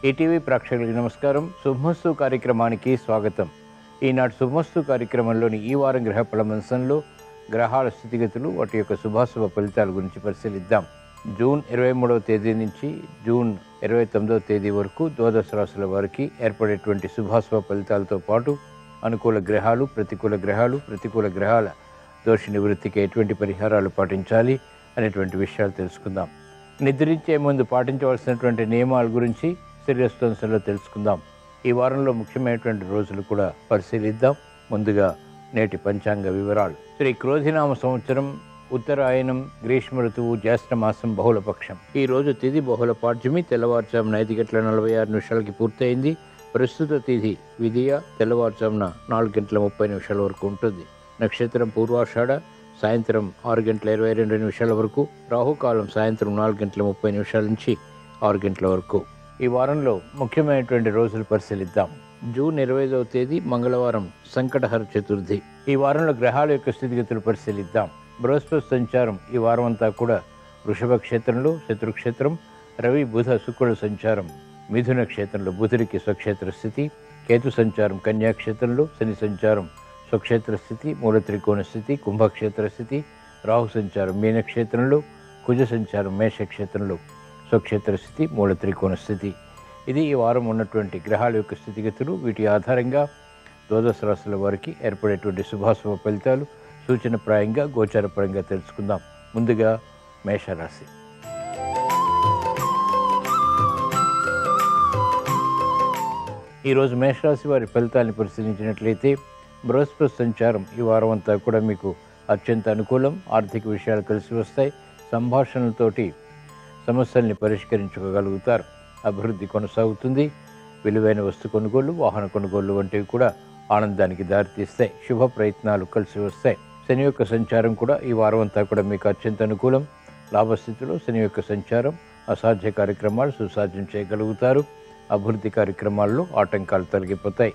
ETV ప్రేక్షకులకు నమస్కారం. శుభమస్తు కార్యక్రమానికి స్వాగతం. ఈనాటి శుభమస్తు కార్యక్రమంలోని ఈ వారం గ్రహ ఫలమంశంలో గ్రహాల స్థితిగతులు, వాటి యొక్క శుభాశుభ ఫలితాల గురించి పరిశీలిద్దాం. జూన్ 23వ తేదీ నుంచి జూన్ 29వ తేదీ వరకు ద్వాదశ రాశుల వారికి ఏర్పడేటువంటి శుభాశుభ ఫలితాలతో పాటు అనుకూల గ్రహాలు, ప్రతికూల గ్రహాల దోష నివృత్తికి ఎటువంటి పరిహారాలు పాటించాలి అనేటువంటి విషయాలు తెలుసుకుందాం. నిద్రించే ముందు పాటించవలసినటువంటి నియమాల గురించి శరీరస్థాంశంలో తెలుసుకుందాం. ఈ వారంలో ముఖ్యమైనటువంటి రోజులు కూడా పరిశీలిద్దాం. ముందుగా నేటి పంచాంగ వివరాలు. శ్రీ క్రోధినామ సంవత్సరం, ఉత్తరాయణం, గ్రీష్మ ఋతువు, జ్యేష్ఠమాసం, బహుళపక్షం. ఈ రోజు తిథి బహుళ పాడ్యమి, తెల్లవారుజామున 5:46 పూర్తయింది. ప్రస్తుత తిథి విధియ, తెల్లవారుజామున 4:30 వరకు ఉంటుంది. నక్షత్రం పూర్వాషాఢ, సాయంత్రం 6:22 వరకు. రాహుకాలం సాయంత్రం 4:30 నుంచి 6 గంటల వరకు. ఈ వారంలో ముఖ్యమైనటువంటి రోజులు పరిశీలిద్దాం. జూన్ 25వ తేదీ మంగళవారం, సంకటహర చతుర్థి. ఈ వారంలో గ్రహాల యొక్క స్థితిగతులు పరిశీలిద్దాం. బృహస్పతి సంచారం ఈ వారం అంతా కూడా వృషభ క్షేత్రంలో, శత్రుక్షేత్రం. రవి, బుధ, శుక్రుల సంచారం మిథున క్షేత్రంలో, బుధుడికి స్వక్షేత్ర స్థితి. కేతు సంచారం కన్యాక్షేత్రంలో, శని సంచారం స్వక్షేత్ర స్థితి, మూల త్రికోణ స్థితి, కుంభక్షేత్ర స్థితి. రాహు సంచారం మీనక్షేత్రంలో, కుజ సంచారం మేషక్షేత్రంలో, స్వక్షేత్ర స్థితి, మూల త్రికోణ స్థితి. ఇది ఈ వారం ఉన్నటువంటి గ్రహాల యొక్క స్థితిగతులు. వీటి ఆధారంగా ద్వాదశ రాశుల వారికి ఏర్పడేటువంటి శుభాశుభ ఫలితాలు సూచనప్రాయంగా, గోచారపరంగా తెలుసుకుందాం. ముందుగా మేషరాశి. ఈరోజు మేషరాశి వారి ఫలితాలను పరిశీలించినట్లయితే బృహస్పతి సంచారం ఈ వారం అంతా కూడా మీకు అత్యంత అనుకూలం. ఆర్థిక విషయాలు కలిసి వస్తాయి. సంభాషణలతోటి సమస్యల్ని పరిష్కరించుకోగలుగుతారు. అభివృద్ధి కొనసాగుతుంది. విలువైన వస్తు కొనుగోలు, వాహన కొనుగోలు వంటివి కూడా ఆనందానికి దారితీస్తాయి. శుభ ప్రయత్నాలు కలిసి వస్తాయి. శని యొక్క సంచారం కూడా ఈ వారం అంతా కూడా మీకు అత్యంత అనుకూలం. లాభస్థితిలో శని యొక్క సంచారం అసాధ్య కార్యక్రమాలు సుసాధ్యం చేయగలుగుతారు. అభివృద్ధి కార్యక్రమాల్లో ఆటంకాలు తొలగిపోతాయి.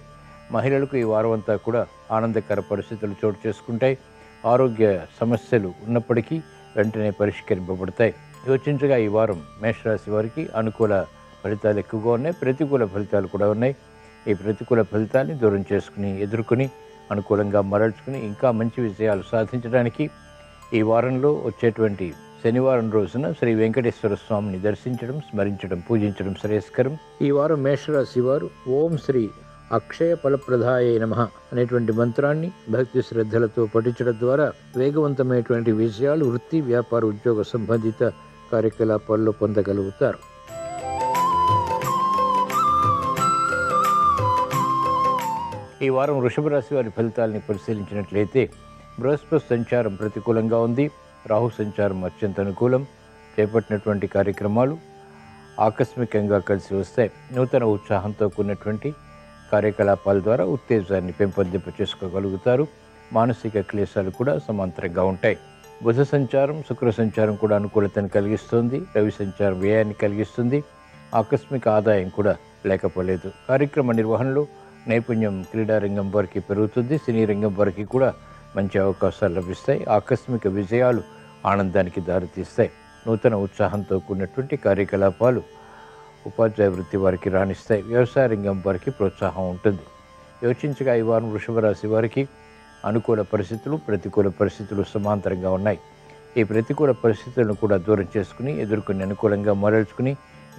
మహిళలకు ఈ వారం అంతా కూడా ఆనందకర పరిస్థితులు చోటు చేసుకుంటాయి. ఆరోగ్య సమస్యలు ఉన్నప్పటికీ వెంటనే పరిష్కరింపబడతాయి. యోచించగా ఈ వారం మేషరాశి వారికి అనుకూల ఫలితాలు ఎక్కువగా ఉన్నాయి, ప్రతికూల ఫలితాలు కూడా ఉన్నాయి. ఈ ప్రతికూల ఫలితాన్ని దూరం చేసుకుని, ఎదుర్కొని, అనుకూలంగా మరల్చుకుని ఇంకా మంచి విజయాలు సాధించడానికి ఈ వారంలో వచ్చేటువంటి శనివారం రోజున శ్రీ వెంకటేశ్వర స్వామిని దర్శించడం, స్మరించడం, పూజించడం శ్రేయస్కరం. ఈ వారం మేషరాశి వారు ఓం శ్రీ అక్షయ ఫలప్రదాయ నమః అనేటువంటి మంత్రాన్ని భక్తి శ్రద్ధలతో పఠించడం ద్వారా వేగవంతమైనటువంటి విజయాలు వృత్తి, వ్యాపార, ఉద్యోగ సంబంధిత కార్యకలాపాల్లో పొందగలుగుతారు. ఈ వారం వృషభ రాశి వారి ఫలితాలని పరిశీలించినట్లయితే బృహస్పతి సంచారం ప్రతికూలంగా ఉంది. రాహు సంచారం అత్యంత అనుకూలం. చేపట్టినటువంటి కార్యక్రమాలు ఆకస్మికంగా కలిసి వస్తాయి. నూతన ఉత్సాహంతో కూడినటువంటి కార్యకలాపాల ద్వారా ఉత్తేజాన్ని పెంపొందింప చేసుకోగలుగుతారు. మానసిక క్లేశాలు కూడా సమాంతరంగా ఉంటాయి. బుధ సంచారం, శుక్ర సంచారం కూడా అనుకూలతను కలిగిస్తుంది. రవి సంచారం వ్యయాన్ని కలిగిస్తుంది. ఆకస్మిక ఆదాయం కూడా లేకపోలేదు. కార్యక్రమ నిర్వహణలో నైపుణ్యం క్రీడారంగం వారికి పెరుగుతుంది. సినీ రంగం వారికి కూడా మంచి అవకాశాలు లభిస్తాయి. ఆకస్మిక విజయాలు ఆనందానికి దారితీస్తాయి. నూతన ఉత్సాహంతో కూడినటువంటి కార్యకలాపాలు ఉపాధ్యాయ వృత్తి వారికి రాణిస్తాయి. వ్యవసాయ రంగం వారికి ప్రోత్సాహం ఉంటుంది. యోచించగా ఈ వారం వృషభ రాశి వారికి అనుకూల పరిస్థితులు, ప్రతికూల పరిస్థితులు సమాంతరంగా ఉన్నాయి. ఈ ప్రతికూల పరిస్థితులను కూడా దూరం చేసుకుని, ఎదుర్కొని, అనుకూలంగా మరల్చుకుని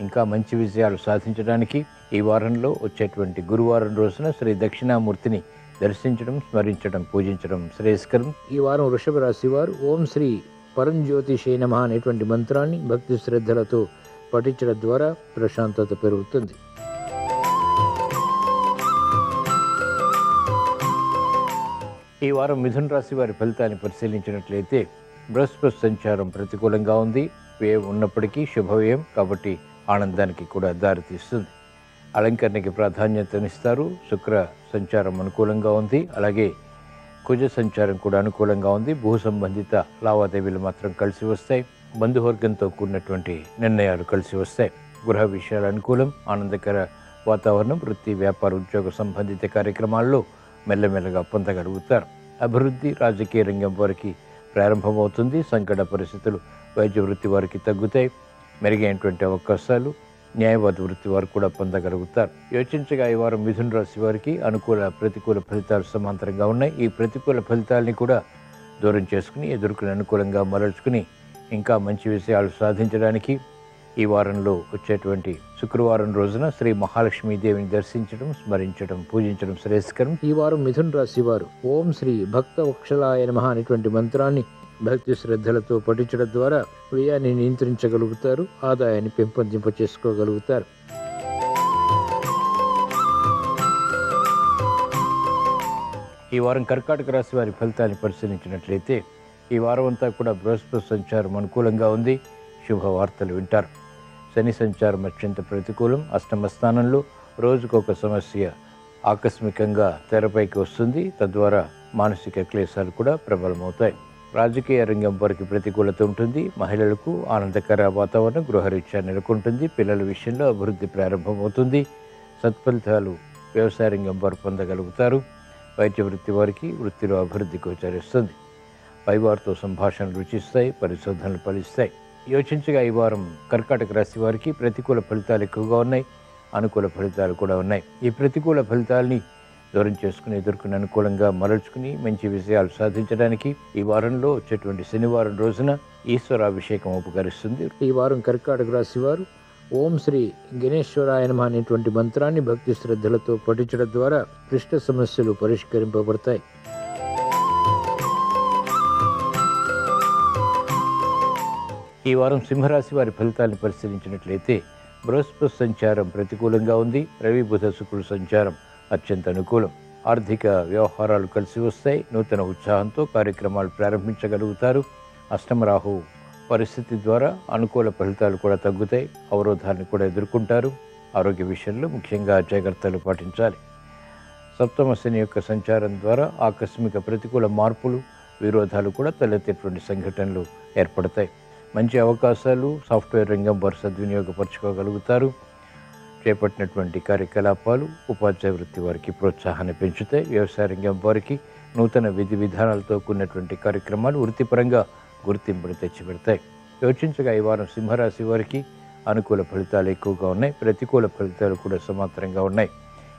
ఇంకా మంచి విజయాలు సాధించడానికి ఈ వారంలో వచ్చేటువంటి గురువారం రోజున శ్రీ దక్షిణామూర్తిని దర్శించడం, స్మరించడం, పూజించడం శ్రేయస్కరం. ఈ వారం వృషభ రాశి వారు ఓం శ్రీ పరంజ్యోతిషే నమః అనేటువంటి మంత్రాన్ని భక్తి శ్రద్ధలతో పఠించడం ద్వారా ప్రశాంతత పెరుగుతుంది. ఈ వారం మిథున రాశి వారి ఫలితాన్ని పరిశీలించినట్లయితే బృహస్పతి సంచారం ప్రతికూలంగా ఉంది. వ్యయం ఉన్నప్పటికీ శుభవ్యయం కాబట్టి ఆనందానికి కూడా దారితీస్తుంది. అలంకరణకి ప్రాధాన్యతనిస్తారు. శుక్ర సంచారం అనుకూలంగా ఉంది. అలాగే కుజ సంచారం కూడా అనుకూలంగా ఉంది. భూ సంబంధిత లావాదేవీలు మాత్రం కలిసి వస్తాయి. బంధువర్గంతో కూడినటువంటి నిర్ణయాలు కలిసి వస్తాయి. గృహ విషయాలు అనుకూలం. ఆనందకర వాతావరణం వృత్తి, వ్యాపార, ఉద్యోగ సంబంధిత కార్యక్రమాల్లో మెల్లమెల్లగా పొందగలుగుతారు. అభివృద్ధి రాజకీయ రంగం వారికి ప్రారంభమవుతుంది. సంకట పరిస్థితులు వైద్య వృత్తి వారికి తగ్గుతాయి. మెరుగైనటువంటి అవకాశాలు న్యాయవాద వృత్తి వారు కూడా పొందగలుగుతారు. యోచించగా ఈ వారం మిథున రాశి వారికి అనుకూల ప్రతికూల ఫలితాలు సమాంతరంగా ఉన్నాయి. ఈ ప్రతికూల ఫలితాలని కూడా దూరం చేసుకుని ఎదుర్కొని అనుకూలంగా మరల్చుకుని ఇంకా మంచి విషయాలు సాధించడానికి ఈ వారంలో వచ్చేటువంటి శుక్రవారం రోజున శ్రీ మహాలక్ష్మీదేవిని దర్శించడం, స్మరించడం, పూజించడం శ్రేయస్కరం. ఈ వారం మిథున రాశి వారు ఓం శ్రీ భక్త వక్షలాయ నమః అనేటువంటి మంత్రాన్ని భక్తి శ్రద్ధలతో పఠించడం ద్వారా వ్యయాన్ని నియంత్రించగలుగుతారు, ఆదాయాన్ని పెంపొందింప చేసుకోగలుగుతారు. ఈ వారం కర్కాటక రాశి వారి ఫలితాన్ని పరిశీలించినట్లయితే ఈ వారం అంతా కూడా బృహస్పతి సంచారం అనుకూలంగా ఉంది. శుభవార్తలు వింటారు. శని సంచారం అత్యంత ప్రతికూలం. అష్టమ స్థానంలో రోజుకొక సమస్య ఆకస్మికంగా తెరపైకి వస్తుంది. తద్వారా మానసిక క్లేశాలు కూడా ప్రబలమవుతాయి. రాజకీయ రంగం వారికి ప్రతికూలత ఉంటుంది. మహిళలకు ఆనందకర వాతావరణం గృహరీత్యా నెలకొంటుంది. పిల్లల విషయంలో అభివృద్ధి ప్రారంభమవుతుంది. సత్ఫలితాలు వ్యవసాయ రంగం వారు పొందగలుగుతారు. వైద్య వృత్తి వారికి వృత్తిలో అభివృద్ధి గోచరిస్తుంది. పైవారితో సంభాషణలు రుచిస్తాయి, పరిశోధనలు ఫలిస్తాయి. యోచించగా ఈ వారం కర్కాటక రాశి వారికి ప్రతికూల ఫలితాలు ఎక్కువగా ఉన్నాయి, అనుకూల ఫలితాలు కూడా ఉన్నాయి. ఈ ప్రతికూల ఫలితాలని దూరం చేసుకుని ఎదుర్కొని అనుకూలంగా మరల్చుకుని మంచి విషయాలు సాధించడానికి ఈ వారంలో వచ్చేటువంటి శనివారం రోజున ఈశ్వరాభిషేకం ఉపకరిస్తుంది. ఈ వారం కర్కాటక రాశి వారు ఓం శ్రీ గణేశ్వరాయ నమః అనేటువంటి మంత్రాన్ని భక్తి శ్రద్ధలతో పఠించడం ద్వారా క్లిష్ట సమస్యలు పరిష్కరింపబడతాయి. ఈ వారం సింహరాశి వారి ఫలితాలను పరిశీలించినట్లయితే బృహస్పతి సంచారం ప్రతికూలంగా ఉంది. రవి బుధ శుక్రుల సంచారం అత్యంత అనుకూలం. ఆర్థిక వ్యవహారాలు కలిసి వస్తాయి. నూతన ఉత్సాహంతో కార్యక్రమాలు ప్రారంభించగలుగుతారు. అష్టమ రాహు పరిస్థితి ద్వారా అనుకూల ఫలితాలు కూడా తగ్గుతాయి. అవరోధాలను కూడా ఎదుర్కొంటారు. ఆరోగ్య విషయంలో ముఖ్యంగా జాగ్రత్తలు పాటించాలి. సప్తమ శని యొక్క సంచారం ద్వారా ఆకస్మిక ప్రతికూల మార్పులు, విరోధాలు కూడా తలెత్తేటువంటి సంఘటనలు ఏర్పడతాయి. మంచి అవకాశాలు సాఫ్ట్వేర్ రంగం వారు సద్వినియోగపరచుకోగలుగుతారు. చేపట్టినటువంటి కార్యకలాపాలు ఉపాధ్యాయ వృత్తి వారికి ప్రోత్సాహాన్ని పెంచుతాయి. వ్యవసాయ రంగం వారికి నూతన విధి విధానాలతో కూడినటువంటి కార్యక్రమాలు వృత్తిపరంగా గుర్తింపును తెచ్చిపెడతాయి. యోచించగా ఈ వారం సింహరాశి వారికి అనుకూల ఫలితాలు ఎక్కువగా ఉన్నాయి, ప్రతికూల ఫలితాలు కూడా సమాంతరంగా ఉన్నాయి.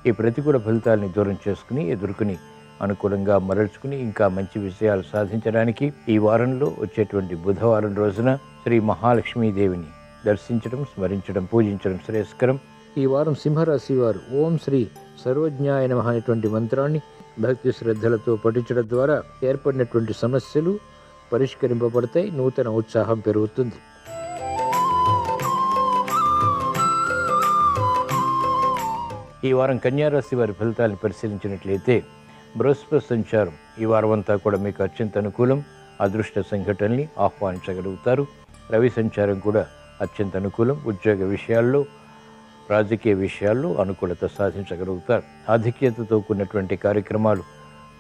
ఈ ప్రతికూల ఫలితాలని దూరం చేసుకుని ఎదుర్కొని అనుకూలంగా మరల్చుకుని ఇంకా మంచి విషయాలు సాధించడానికి ఈ వారంలో వచ్చేటువంటి బుధవారం రోజున శ్రీ మహాలక్ష్మీదేవిని దర్శించడం, స్మరించడం, పూజించడం శ్రేయస్కరం. ఈ వారం సింహరాశి వారు ఓం శ్రీ సర్వజ్ఞాయ నమః అనేటువంటి మంత్రాన్ని భక్తి శ్రద్ధలతో పఠించడం ద్వారా ఏర్పడినటువంటి సమస్యలు పరిష్కరింపబడతాయి. నూతన ఉత్సాహం పెరుగుతుంది. ఈ వారం కన్యారాశి వారి ఫలితాలను పరిశీలించినట్లయితే బృహస్పతి సంచారం ఈ వారం అంతా కూడా మీకు అత్యంత అనుకూలం. అదృష్ట సంఘటనల్ని ఆహ్వానించగలుగుతారు. రవి సంచారం కూడా అత్యంత అనుకూలం. ఉద్యోగ విషయాల్లో, రాజకీయ విషయాల్లో అనుకూలత సాధించగలుగుతారు. ఆధిక్యతతో కూడినటువంటి కార్యక్రమాలు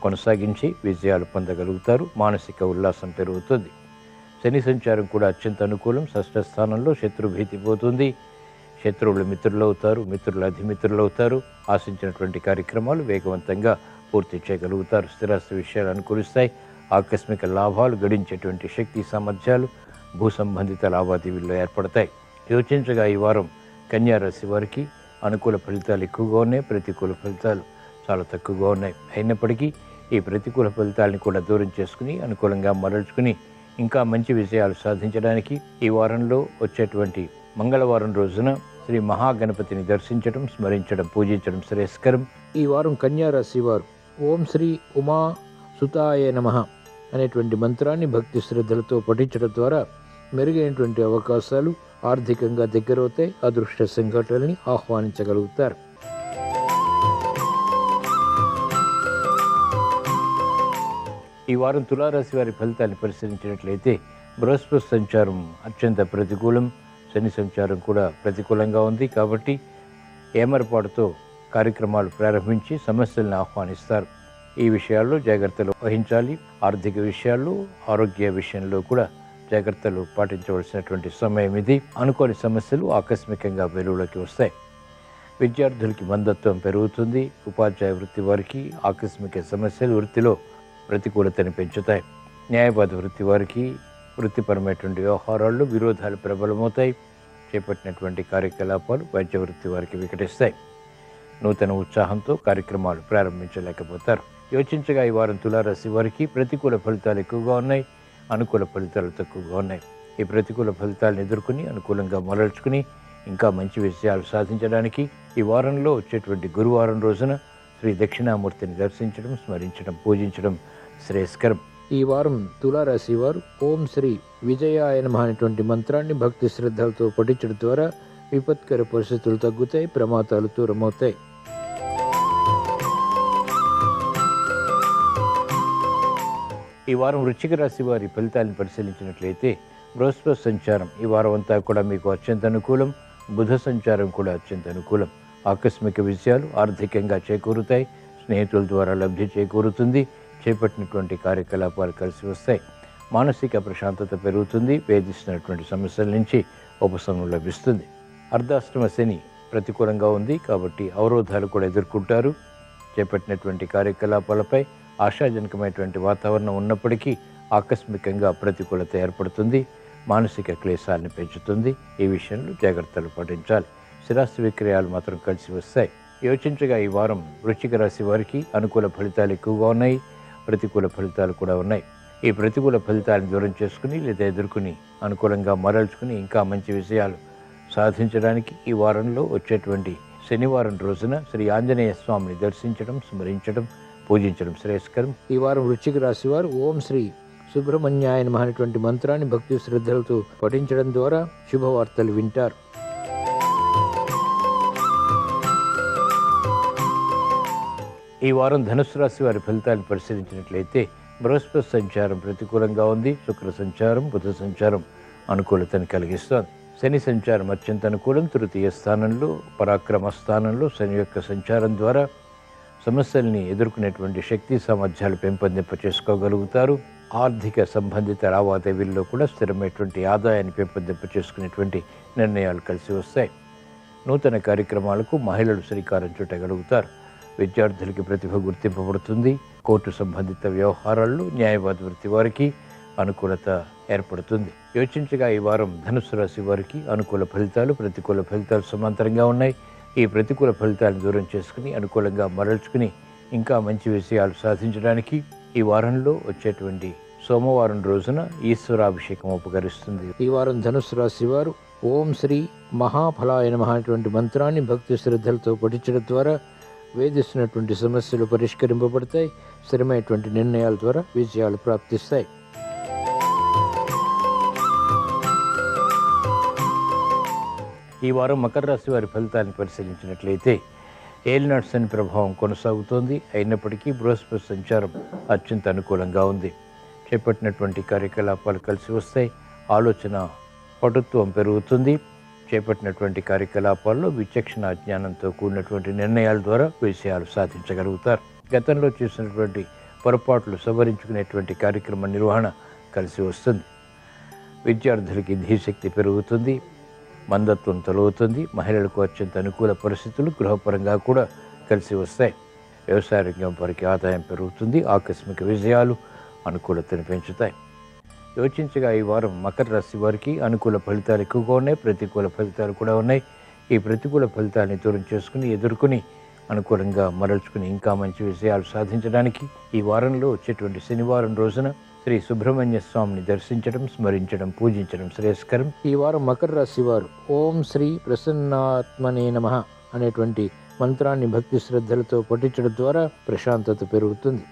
కొనసాగించి విజయాలు పొందగలుగుతారు. మానసిక ఉల్లాసం పెరుగుతుంది. శని సంచారం కూడా అత్యంత అనుకూలం. షష్ఠ స్థానంలో శత్రుభీతి పోతుంది. శత్రువులు మిత్రులవుతారు, మిత్రులు అధిమిత్రులవుతారు. ఆశించినటువంటి కార్యక్రమాలు వేగవంతంగా పూర్తి చేయగలుగుతారు. స్థిరాస్తి విషయాలు అనుకూలిస్తాయి. ఆకస్మిక లాభాలు గడించేటువంటి శక్తి సామర్థ్యాలు భూ సంబంధిత లావాదేవీల్లో ఏర్పడతాయి. యోచించగా ఈ వారం కన్యారాశి వారికి అనుకూల ఫలితాలు ఎక్కువగా ఉన్నాయి, ప్రతికూల ఫలితాలు చాలా తక్కువగా ఉన్నాయి. అయినప్పటికీ ఈ ప్రతికూల ఫలితాలను కూడా దూరం చేసుకుని అనుకూలంగా మరల్చుకుని ఇంకా మంచి విజయాలు సాధించడానికి ఈ వారంలో వచ్చేటువంటి మంగళవారం రోజున శ్రీ మహాగణపతిని దర్శించడం, స్మరించడం, పూజించడం శ్రేయస్కరం. ఈ వారం కన్యారాశి వారు ఓం శ్రీ ఉమా సుతాయ నమః అనేటువంటి మంత్రాన్ని భక్తి శ్రద్ధలతో పఠించడం ద్వారా మెరుగైనటువంటి అవకాశాలు ఆర్థికంగా దగ్గరవుతాయి. అదృష్ట సంఘటనల్ని ఆహ్వానించగలుగుతారు. ఈ వారం తులారాశి వారి ఫలితాన్ని పరిశీలించినట్లయితే బృహస్పతి సంచారం అత్యంత ప్రతికూలం. శని సంచారం కూడా ప్రతికూలంగా ఉంది. కాబట్టి ఏమరపాటుతో కార్యక్రమాలు ప్రారంభించి సమస్యలను ఆహ్వానిస్తారు. ఈ విషయాల్లో జాగ్రత్తలు వహించాలి. ఆర్థిక విషయాల్లో, ఆరోగ్య విషయంలో కూడా జాగ్రత్తలు పాటించవలసినటువంటి సమయం ఇది. అనుకోని సమస్యలు ఆకస్మికంగా వెలుగులోకి వస్తాయి. విద్యార్థులకి మందత్వం పెరుగుతుంది. ఉపాధ్యాయ వృత్తి వారికి ఆకస్మిక సమస్యలు వృత్తిలో ప్రతికూలతని పెంచుతాయి. న్యాయవాద వృత్తి వారికి వృత్తిపరమైనటువంటి వ్యవహారాల్లో విరోధాలు ప్రబలమవుతాయి. చేపట్టినటువంటి కార్యకలాపాలు వైద్య వృత్తి వారికి వికటిస్తాయి. నూతన ఉత్సాహంతో కార్యక్రమాలు ప్రారంభించలేకపోతారు. యోచించగా ఈ వారం తులారాశి వారికి ప్రతికూల ఫలితాలు ఎక్కువగా ఉన్నాయి, అనుకూల ఫలితాలు తక్కువగా ఉన్నాయి. ఈ ప్రతికూల ఫలితాలను ఎదుర్కొని అనుకూలంగా మరల్చుకుని ఇంకా మంచి విషయాలు సాధించడానికి ఈ వారంలో వచ్చేటువంటి గురువారం రోజున శ్రీ దక్షిణామూర్తిని దర్శించడం, స్మరించడం, పూజించడం శ్రేయస్కరం. ఈ వారం తులారాశి వారు ఓం శ్రీ విజయాయ నమః అనేటువంటి మంత్రాన్ని భక్తి శ్రద్ధలతో పఠించడం ద్వారా విపత్కర పరిస్థితులు తగ్గుతాయి, ప్రమాదాలు దూరమవుతాయి. ఈ వారం వృశ్చిక రాశి వారి ఫలితాలను పరిశీలించినట్లయితే బృహస్పతి సంచారం ఈ వారం అంతా కూడా మీకు అత్యంత అనుకూలం. బుధ సంచారం కూడా అత్యంత అనుకూలం. ఆకస్మిక విజయాలు ఆర్థికంగా చేకూరుతాయి. స్నేహితుల ద్వారా లబ్ధి చేకూరుతుంది. చేపట్టినటువంటి కార్యకలాపాలు కలిసి వస్తాయి. మానసిక ప్రశాంతత పెరుగుతుంది. వేధిస్తున్నటువంటి సమస్యల నుంచి ఉపశమనం లభిస్తుంది. అర్ధాష్టమ శని ప్రతికూలంగా ఉంది కాబట్టి అవరోధాలు కూడా ఎదుర్కొంటారు. చేపట్టినటువంటి కార్యకలాపాలపై ఆశాజనకమైనటువంటి వాతావరణం ఉన్నప్పటికీ ఆకస్మికంగా ప్రతికూలత ఏర్పడుతుంది. మానసిక క్లేశాలను పెంచుతుంది. ఈ విషయంలో జాగ్రత్తలు పాటించాలి. స్థిరాస్తి విక్రయాలు మాత్రం కలిసి వస్తాయి. యోచించగా ఈ వారం వృశ్చిక రాశి వారికి అనుకూల ఫలితాలు ఎక్కువగా ఉన్నాయి, ప్రతికూల ఫలితాలు కూడా ఉన్నాయి. ఈ ప్రతికూల ఫలితాలను దూరం చేసుకుని లేదా ఎదుర్కొని అనుకూలంగా మరల్చుకుని ఇంకా మంచి విషయాలు సాధించడానికి ఈ వారంలో వచ్చేటువంటి శనివారం రోజున శ్రీ ఆంజనేయ స్వామిని దర్శించడం, స్మరించడం, పూజించడం శ్రేయస్కరం. ఈ వారం వృశ్చిక రాశి వారు ఓం శ్రీ సుబ్రహ్మణ్యాయ నమః అనేటువంటి మంత్రాన్ని భక్తి శ్రద్ధలతో పఠించడం ద్వారా శుభవార్తలు వింటారు. ఈ వారం ధనుసు రాశి వారి ఫలితాలను పరిశీలించినట్లయితే బృహస్పతి సంచారం ప్రతికూలంగా ఉంది. శుక్ర సంచారం, బుధ సంచారం అనుకూలతను కలిగిస్తోంది. శని సంచారం అత్యంత అనుకూలం. తృతీయ స్థానంలో, పరాక్రమ స్థానంలో శని యొక్క సంచారం ద్వారా సమస్యల్ని ఎదుర్కొనేటువంటి శక్తి సామర్థ్యాలు పెంపొందింప చేసుకోగలుగుతారు. ఆర్థిక సంబంధిత లావాదేవీల్లో కూడా స్థిరమైనటువంటి ఆదాయాన్ని పెంపొందింప చేసుకునేటువంటి నిర్ణయాలు కలిసి వస్తాయి. నూతన కార్యక్రమాలకు మహిళలు శ్రీకారం చుట్టగలుగుతారు. విద్యార్థులకి ప్రతిభ గుర్తింపబడుతుంది. కోర్టు సంబంధిత వ్యవహారాల్లో న్యాయవాద వృత్తి వారికి అనుకూలత ఏర్పడుతుంది. యోచించగా ఈ వారం ధనుసు రాశి వారికి అనుకూల ఫలితాలు, ప్రతికూల ఫలితాలు సమాంతరంగా ఉన్నాయి. ఈ ప్రతికూల ఫలితాలను దూరం చేసుకుని అనుకూలంగా మరల్చుకుని ఇంకా మంచి విషయాలు సాధించడానికి ఈ వారంలో వచ్చేటువంటి సోమవారం రోజున ఈశ్వరాభిషేకం ఉపకరిస్తుంది. ఈ వారం ధనుసు రాశి వారు ఓం శ్రీ మహాఫలాయ నమః అనేటువంటి మంత్రాన్ని భక్తి శ్రద్ధలతో పఠించడం ద్వారా వేధిస్తున్నటువంటి సమస్యలు పరిష్కరింపబడతాయి. స్థిరమైనటువంటి నిర్ణయాల ద్వారా విజయాలు ప్రాప్తిస్తాయి. ఈ వారం మకర రాశి వారి ఫలితాలను పరిశీలించినట్లయితే ఏలినాటి శని ప్రభావం కొనసాగుతోంది. అయినప్పటికీ బృహస్పతి సంచారం అత్యంత అనుకూలంగా ఉంది. చేపట్టినటువంటి కార్యకలాపాలు కలిసి వస్తాయి. ఆలోచన పటుత్వం పెరుగుతుంది. చేపట్టినటువంటి కార్యకలాపాల్లో విచక్షణ జ్ఞానంతో కూడినటువంటి నిర్ణయాల ద్వారా విషయాలు సాధించగలుగుతారు. గతంలో చేసినటువంటి పొరపాట్లు సవరించుకునేటువంటి కార్యక్రమ నిర్వహణ కలిసి వస్తుంది. విద్యార్థులకి ధీశక్తి పెరుగుతుంది. మందత్వం తొలగుతుంది. మహిళలకు అత్యంత అనుకూల పరిస్థితులు గృహపరంగా కూడా కలిసి వస్తాయి. వ్యవసాయ రంగం వారికి ఆదాయం పెరుగుతుంది. ఆకస్మిక విజయాలు అనుకూలతను పెంచుతాయి. యోచించగా ఈ వారం మకర రాశి వారికి అనుకూల ఫలితాలు ఎక్కువగా ఉన్నాయి, ప్రతికూల ఫలితాలు కూడా ఉన్నాయి. ఈ ప్రతికూల ఫలితాలని దూరం చేసుకుని ఎదుర్కొని అనుకూలంగా మరల్చుకుని ఇంకా మంచి విషయాలు సాధించడానికి ఈ వారంలో వచ్చేటువంటి శనివారం రోజున శ్రీ సుబ్రహ్మణ్య స్వామిని దర్శించడం, స్మరించడం, పూజించడం శ్రేయస్కరం. ఈ వారం మకర రాశి వారు ఓం శ్రీ ప్రసన్నాత్మనే నమః అనేటువంటి మంత్రాన్ని భక్తి శ్రద్ధలతో పఠించడం ద్వారా ప్రశాంతత పెరుగుతుంది.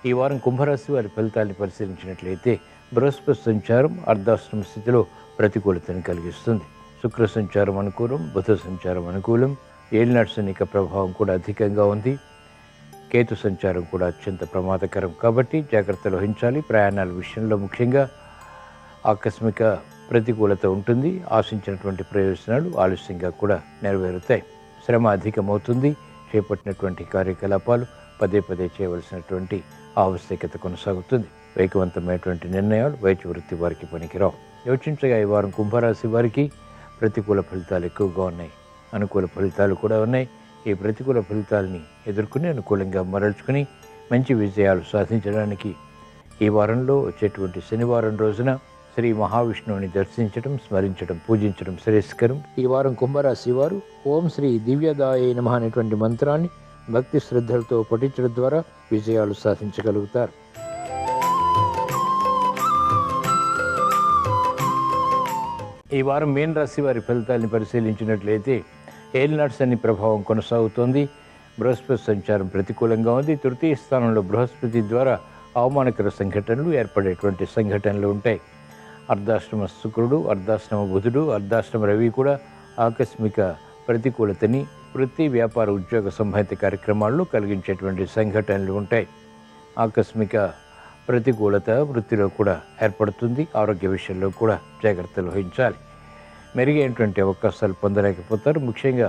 ఈ వారం కుంభరాశి వారి ఫలితాన్ని పరిశీలించినట్లయితే బృహస్పతి సంచారం అర్ధాష్టమ స్థితిలో ప్రతికూలతను కలిగిస్తుంది. శుక్ర సంచారం అనుకూలం, బుధ సంచారం అనుకూలం. ఏలినాటి శని ప్రభావం కూడా అధికంగా ఉంది. కేతు సంచారం కూడా అత్యంత ప్రమాదకరం కాబట్టి జాగ్రత్తలు వహించాలి. ప్రయాణాల విషయంలో ముఖ్యంగా ఆకస్మిక ప్రతికూలత ఉంటుంది. ఆశించినటువంటి ప్రయోజనాలు ఆలస్యంగా కూడా నెరవేరుతాయి. శ్రమ అధికమవుతుంది. చేపట్టినటువంటి కార్యకలాపాలు పదే పదే చేయవలసినటువంటి ఆవశ్యకత కొనసాగుతుంది. వేగవంతమైనటువంటి నిర్ణయాలు వైద్య వృత్తి వారికి పనికిరావు. యోచించగా ఈ వారం కుంభరాశి వారికి ప్రతికూల ఫలితాలు ఎక్కువగా ఉన్నాయి, అనుకూల ఫలితాలు కూడా ఉన్నాయి. ఈ ప్రతికూల ఫలితాలని ఎదుర్కొని అనుకూలంగా మరల్చుకుని మంచి విజయాలు సాధించడానికి ఈ వారంలో వచ్చేటువంటి శనివారం రోజున శ్రీ మహావిష్ణువుని దర్శించడం, స్మరించడం, పూజించడం శ్రేయస్కరం. ఈ వారం కుంభరాశి వారు ఓం శ్రీ దివ్యదాయ నమః అనేటువంటి మంత్రాన్ని భక్తి శ్రద్ధలతో పఠించడం ద్వారా విజయాలు సాధించగలుగుతారు. ఈ వారం మీన రాశి వారి ఫలితాన్ని పరిశీలించినట్లయితే ఏలినాటి శని ప్రభావం కొనసాగుతోంది. బృహస్పతి సంచారం ప్రతికూలంగా ఉంది. తృతీయ స్థానంలో బృహస్పతి ద్వారా అవమానకర సంఘటనలు ఏర్పడేటువంటి సంఘటనలు ఉంటాయి. అర్ధాశ్రమ శుక్రుడు, అర్ధాశ్రమ బుధుడు, అర్ధాశ్రమ రవి కూడా ఆకస్మిక ప్రతికూలతని వృత్తి, వ్యాపార, ఉద్యోగ సంబంధిత కార్యక్రమాల్లో కలిగించేటువంటి సంఘటనలు ఉంటాయి. ఆకస్మిక ప్రతికూలత వృత్తిలో కూడా ఏర్పడుతుంది. ఆరోగ్య విషయంలో కూడా జాగ్రత్తలు వహించాలి. మెరుగైనటువంటి అవకాశాలు పొందలేకపోతారు. ముఖ్యంగా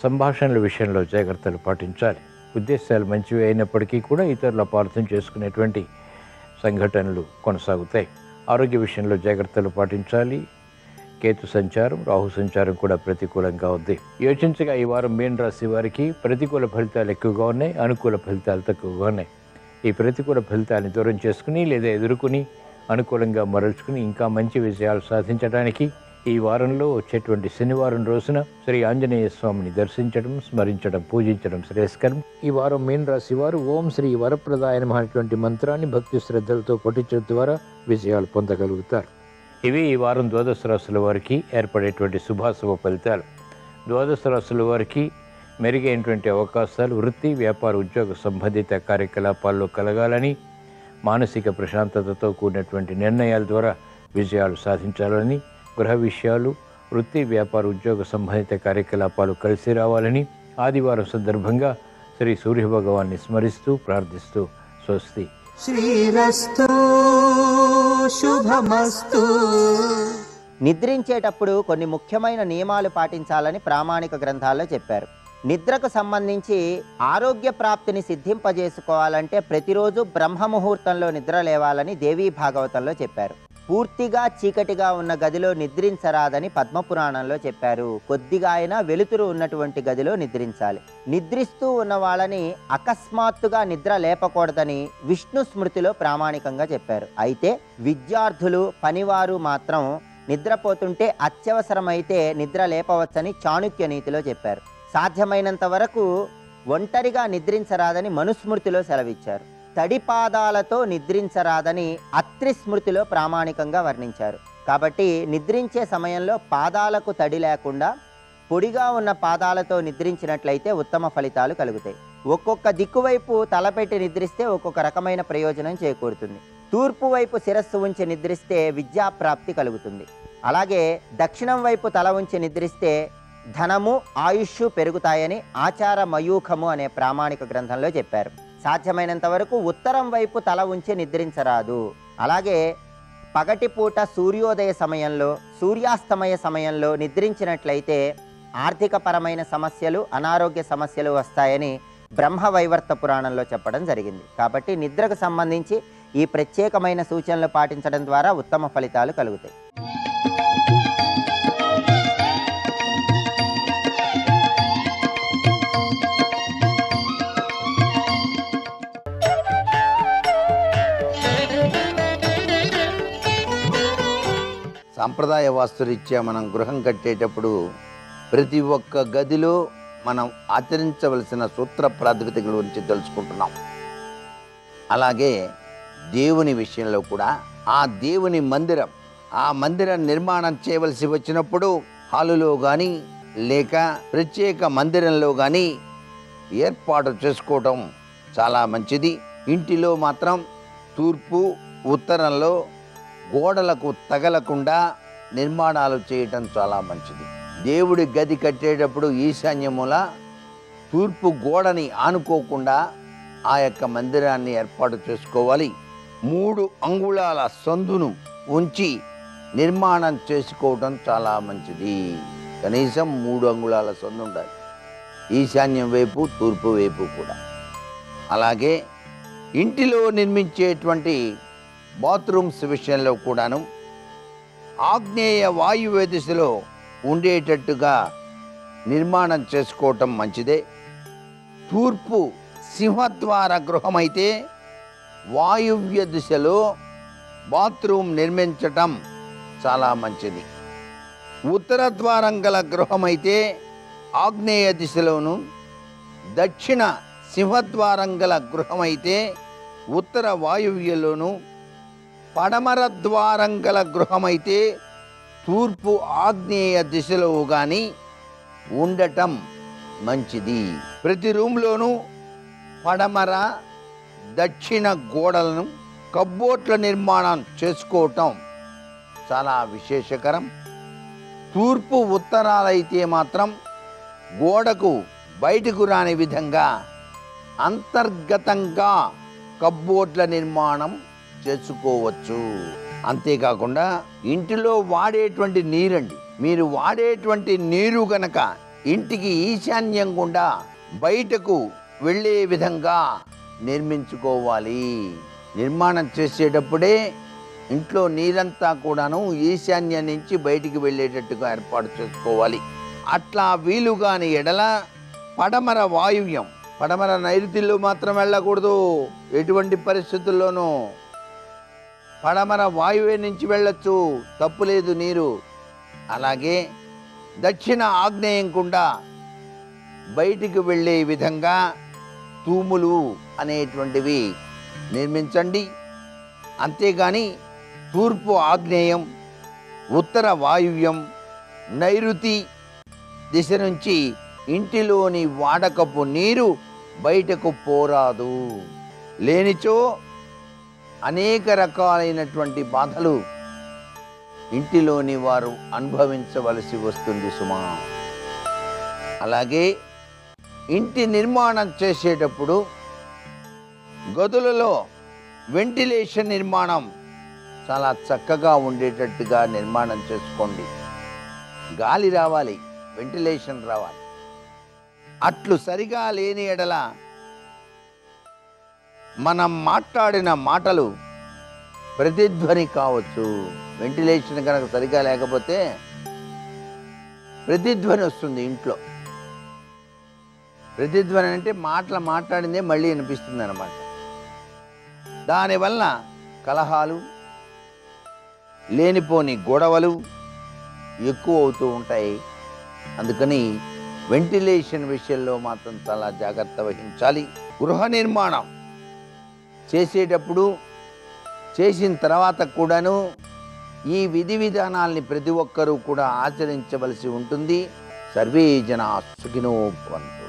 సంభాషణల విషయంలో జాగ్రత్తలు పాటించాలి. ఉద్దేశాలు మంచివి అయినప్పటికీ కూడా ఇతరుల అపార్థం చేసుకునేటువంటి సంఘటనలు కొనసాగుతాయి. ఆరోగ్య విషయంలో జాగ్రత్తలు పాటించాలి. కేతు సంచారం, రాహు సంచారం కూడా ప్రతికూలంగా ఉంది. యోచించగా ఈ వారం మీన రాశి వారికి ప్రతికూల ఫలితాలు ఎక్కువగా ఉన్నాయి, అనుకూల ఫలితాలు తక్కువగా ఉన్నాయి. ఈ ప్రతికూల ఫలితాన్ని దూరం చేసుకుని లేదా ఎదుర్కొని అనుకూలంగా మరల్చుకుని ఇంకా మంచి విజయాలు సాధించడానికి ఈ వారంలో వచ్చేటువంటి శనివారం రోజున శ్రీ ఆంజనేయ స్వామిని దర్శించడం, స్మరించడం, పూజించడం శ్రేయస్కరం. ఈ వారం మీన రాశి వారు ఓం శ్రీ వరప్రదాయ నమః అనేటువంటి మంత్రాన్ని భక్తి శ్రద్ధలతో పఠించడం ద్వారా విజయాలు పొందగలుగుతారు. ఇవి ఈ వారం ద్వాదశ రాశుల వారికి ఏర్పడేటువంటి శుభాశుభ ఫలితాలు. ద్వాదశ రాశుల వారికి మెరుగైనటువంటి అవకాశాలు వృత్తి, వ్యాపార, ఉద్యోగ సంబంధిత కార్యకలాపాల్లో కలగాలని, మానసిక ప్రశాంతతతో కూడినటువంటి నిర్ణయాల ద్వారా విజయాలు సాధించాలని, గృహ విషయాలు, వృత్తి, వ్యాపార, ఉద్యోగ సంబంధిత కార్యకలాపాలు కలిసి రావాలని ఆదివారం సందర్భంగా శ్రీ సూర్య భగవాన్ని స్మరిస్తూ ప్రార్థిస్తూ స్వస్తి. శ్రీరస్తు శుభమస్తు. నిద్రించేటప్పుడు కొన్ని ముఖ్యమైన నియమాలు పాటించాలని ప్రామాణిక గ్రంథాల్లో చెప్పారు. నిద్రకు సంబంధించి ఆరోగ్య ప్రాప్తిని సిద్ధింపజేసుకోవాలంటే ప్రతిరోజు బ్రహ్మ ముహూర్తంలో నిద్ర లేవాలని దేవీ భాగవతంలో చెప్పారు. పూర్తిగా చీకటిగా ఉన్న గదిలో నిద్రించరాదని పద్మపురాణంలో చెప్పారు. కొద్దిగా అయినా వెలుతురు ఉన్నటువంటి గదిలో నిద్రించాలి. నిద్రిస్తూ ఉన్న వాళ్ళని అకస్మాత్తుగా నిద్ర లేపకూడదని విష్ణు స్మృతిలో ప్రామాణికంగా చెప్పారు. అయితే విద్యార్థులు, పనివారు మాత్రం నిద్రపోతుంటే అత్యవసరమైతే నిద్ర లేపవచ్చని చాణుక్య నీతిలో చెప్పారు. సాధ్యమైనంత వరకు ఒంటరిగా నిద్రించరాదని మనుస్మృతిలో సెలవిచ్చారు. తడిపాదాలతో నిద్రించరాదని అత్రి స్మృతిలో ప్రామాణికంగా వర్ణించారు. కాబట్టి నిద్రించే సమయంలో పాదాలకు తడి లేకుండా పొడిగా ఉన్న పాదాలతో నిద్రించినట్లయితే ఉత్తమ ఫలితాలు కలుగుతాయి. ఒక్కొక్క దిక్కువైపు తలపెట్టి నిద్రిస్తే ఒక్కొక్క రకమైన ప్రయోజనం చేకూరుతుంది. తూర్పు వైపు శిరస్సు ఉంచి నిద్రిస్తే విద్యాప్రాప్తి కలుగుతుంది. అలాగే దక్షిణం వైపు తల ఉంచి నిద్రిస్తే ధనము, ఆయుష్ పెరుగుతాయని ఆచార మయూఖము అనే ప్రామాణిక గ్రంథంలో చెప్పారు. సాధ్యమైనంత వరకు ఉత్తరం వైపు తల ఉంచి నిద్రించరాదు. అలాగే పగటిపూట సూర్యోదయ సమయంలో, సూర్యాస్తమయ సమయంలో నిద్రించినట్లయితే ఆర్థికపరమైన సమస్యలు, అనారోగ్య సమస్యలు వస్తాయని బ్రహ్మవైవర్త పురాణంలో చెప్పడం జరిగింది. కాబట్టి నిద్రకు సంబంధించి ఈ ప్రత్యేకమైన సూచనలు పాటించడం ద్వారా ఉత్తమ ఫలితాలు కలుగుతాయి. సాంప్రదాయ వాస్తురీత్యా మనం గృహం కట్టేటప్పుడు ప్రతి ఒక్క గదిలో మనం ఆచరించవలసిన సూత్ర ప్రాతిపదికల గురించి తెలుసుకుంటున్నాం. అలాగే దేవుని విషయంలో కూడా ఆ దేవుని మందిరం, ఆ మందిరం నిర్మాణం చేయవలసి వచ్చినప్పుడు హాలులో కానీ లేక ప్రత్యేక మందిరంలో కానీ ఏర్పాటు చేసుకోవటం చాలా మంచిది. ఇంటిలో మాత్రం తూర్పు, ఉత్తరంలో గోడలకు తగలకుండా నిర్మాణాలు చేయటం చాలా మంచిది. దేవుడి గది కట్టేటప్పుడు ఈశాన్యముల తూర్పు గోడని ఆనుకోకుండా ఆ యొక్క మందిరాన్ని ఏర్పాటు చేసుకోవాలి. 3 అంగుళాల సందును ఉంచి నిర్మాణం చేసుకోవటం చాలా మంచిది. కనీసం 3 అంగుళాల సందు ఉండాలి, ఈశాన్యం వైపు, తూర్పు వైపు కూడా. అలాగే ఇంటిలో నిర్మించేటువంటి బాత్రూమ్స్ విషయంలో కూడాను ఆగ్నేయ వాయువ్య దిశలో ఉండేటట్టుగా నిర్మాణం చేసుకోవటం మంచిదే. తూర్పు సింహద్వార గృహమైతే వాయువ్య దిశలో బాత్రూమ్ నిర్మించటం చాలా మంచిది. ఉత్తర ద్వారం గల గృహమైతే ఆగ్నేయ దిశలోను, దక్షిణ సింహద్వారం గల గృహమైతే ఉత్తర వాయువ్యలోను, పడమర ద్వారం గల గృహమైతే తూర్పు ఆగ్నేయ దిశలో కానీ ఉండటం మంచిది. ప్రతి రూమ్లోనూ పడమర దక్షిణ గోడలను కబ్బోట్ల నిర్మాణం చేసుకోవటం చాలా విశేషకరం. తూర్పు ఉత్తరాలైతే మాత్రం గోడకు బయటకు రాని విధంగా అంతర్గతంగా కబ్బోట్ల నిర్మాణం చేసుకోవచ్చు. అంతేకాకుండా ఇంటిలో వాడేటువంటి నీరండి, మీరు వాడేటువంటి నీరు గనక ఇంటికి ఈశాన్యం గుండా బయటకు వెళ్ళే విధంగా నిర్మించుకోవాలి. నిర్మాణం చేసేటప్పుడే ఇంట్లో నీరంతా కూడాను ఈశాన్యం నుంచి బయటికి వెళ్ళేటట్టుగా ఏర్పాటు చేసుకోవాలి. అట్లా వీలుగాని ఎడల పడమర వాయువ్యం, పడమర నైరుతిలో మాత్రం వెళ్ళకూడదు. ఎటువంటి పరిస్థితుల్లోనూ పడమర వాయువ్యం నుంచి వెళ్ళొచ్చు, తప్పులేదు నీరు. అలాగే దక్షిణ ఆగ్నేయం గుండా బయటికి వెళ్ళే విధంగా తూములు అనేటువంటివి నిర్మించండి. అంతేగాని తూర్పు ఆగ్నేయం, ఉత్తర వాయువ్యం, నైరుతి దిశ నుంచి ఇంటిలోని వాడకపు నీరు బయటకు పోరాదు. లేనిచో అనేక రకాలైనటువంటి బాధలు ఇంటిలోని వారు అనుభవించవలసి వస్తుంది సుమా. అలాగే ఇంటి నిర్మాణం చేసేటప్పుడు గదులలో వెంటిలేషన్ నిర్మాణం చాలా చక్కగా ఉండేటట్టుగా నిర్మాణం చేసుకోండి. గాలి రావాలి, వెంటిలేషన్ రావాలి. అట్లు సరిగా లేని ఎడల మనం మాట్లాడిన మాటలు ప్రతిధ్వని కావచ్చు. వెంటిలేషన్ కనుక సరిగా లేకపోతే ప్రతిధ్వని వస్తుంది ఇంట్లో. ప్రతిధ్వని అంటే మాట్లాడిందే మళ్ళీ వినిపిస్తుంది అన్నమాట. దానివల్ల కలహాలు, లేనిపోని గొడవలు ఎక్కువ అవుతూ ఉంటాయి. అందుకని వెంటిలేషన్ విషయంలో మాత్రం చాలా జాగ్రత్త వహించాలి. గృహ నిర్మాణం చేసేటప్పుడు, చేసిన తర్వాత కూడాను ఈ విధి విధానాల్ని ప్రతి ఒక్కరూ కూడా ఆచరించవలసి ఉంటుంది. సర్వే జనా సుఖినో భవంతు.